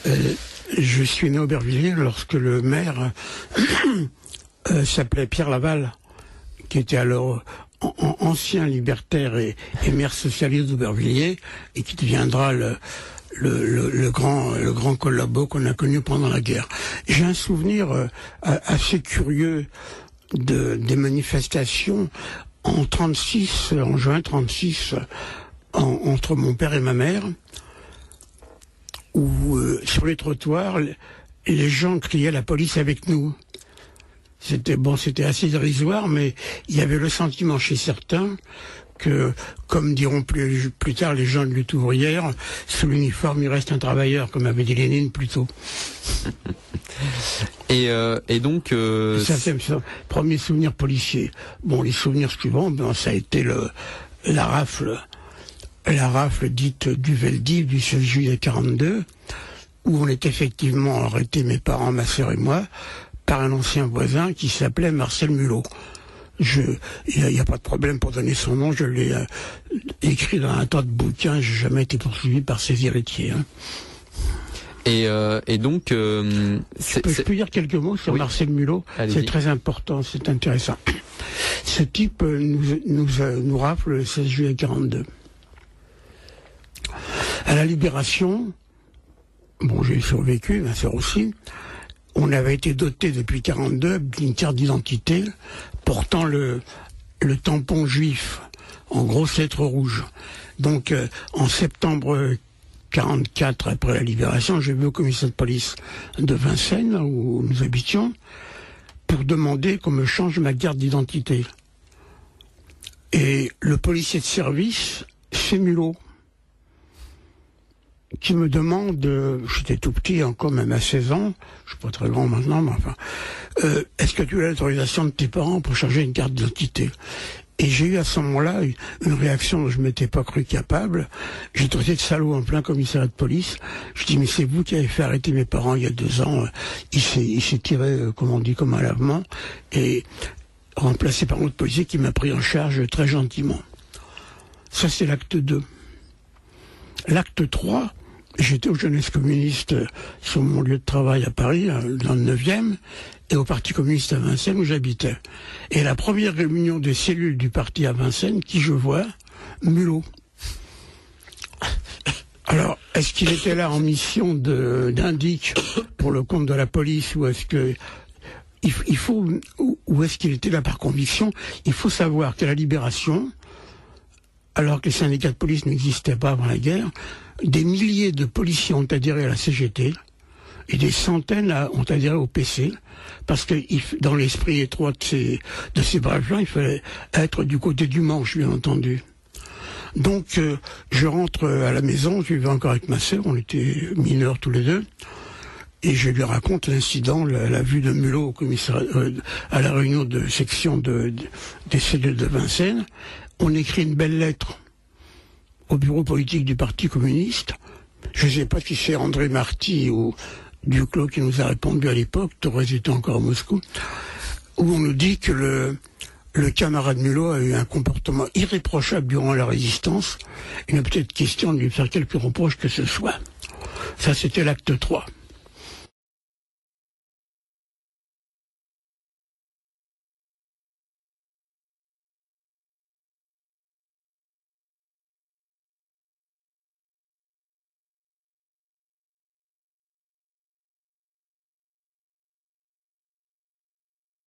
Je suis né à Aubervilliers lorsque le maire s'appelait Pierre Laval, qui était alors ancien libertaire et maire socialiste d'Aubervilliers, et qui deviendra le grand collabo qu'on a connu pendant la guerre. J'ai un souvenir assez curieux des manifestations en juin 36, entre mon père et ma mère, où sur les trottoirs, les gens criaient la police avec nous. C'était assez dérisoire, mais il y avait le sentiment chez certains que, comme diront plus tard les gens de lutte ouvrière, sous l'uniforme il reste un travailleur, comme avait dit Lénine plus tôt. Et donc ça c'est le premier souvenir policier. Bon, les souvenirs suivants, ça a été la rafle dite du Veldiv du 16 juillet 42, où on est effectivement arrêté, mes parents, ma sœur et moi, par un ancien voisin qui s'appelait Marcel Mulot. Il n'y a pas de problème pour donner son nom, je l'ai écrit dans un tas de bouquins, j'ai jamais été poursuivi par ses héritiers. Hein. Et donc... je peux dire quelques mots sur Marcel Mulot. C'est très important, c'est intéressant. Ce type nous rafle le 16 juillet 42. À la Libération, bon, j'ai survécu, ma sœur aussi, on avait été doté depuis 42 d'une carte d'identité portant le tampon juif en grosses lettres rouges. Donc en septembre 44, après la Libération, je vais au commissariat de police de Vincennes, où nous habitions, pour demander qu'on me change ma carte d'identité. Et le policier de service, c'est Mulot, qui me demande, j'étais tout petit encore, même à 16 ans, je suis pas très grand maintenant, mais enfin, est-ce que tu as l'autorisation de tes parents pour changer une carte d'identité? Et j'ai eu à ce moment-là une réaction dont je ne m'étais pas cru capable. J'ai traité de salaud en plein commissariat de police. Je dis, mais c'est vous qui avez fait arrêter mes parents il y a 2 ans. Il s'est tiré, comme on dit, comme un lavement, et remplacé par un autre policier qui m'a pris en charge très gentiment. Ça, c'est l'acte 2. L'acte 3, j'étais aux Jeunesses communistes sur mon lieu de travail à Paris, dans le 9e, et au Parti communiste à Vincennes où j'habitais. Et la première réunion des cellules du parti à Vincennes, qui je vois, Mulot. Alors, est-ce qu'il était là en mission d'indic pour le compte de la police, ou est-ce que ou est-ce qu'il était là par conviction? Il faut savoir qu'à la Libération, alors que les syndicats de police n'existaient pas avant la guerre, des milliers de policiers ont adhéré à la CGT et des centaines ont adhéré au PC, parce que dans l'esprit étroit de ces braves gens, il fallait être du côté du manche, bien entendu. Donc, je rentre à la maison, je vivais encore avec ma sœur, on était mineurs tous les deux, et je lui raconte l'incident, la vue de Mulot au commissariat, à la réunion de section des cellules de Vincennes. On écrit une belle lettre au bureau politique du Parti communiste. Je ne sais pas si c'est André Marty ou Duclos qui nous a répondu à l'époque, Thorez était encore à Moscou, où on nous dit que le camarade Mulot a eu un comportement irréprochable durant la résistance. Il n'est peut-être question de lui faire quelque reproche que ce soit. Ça, c'était l'acte 3.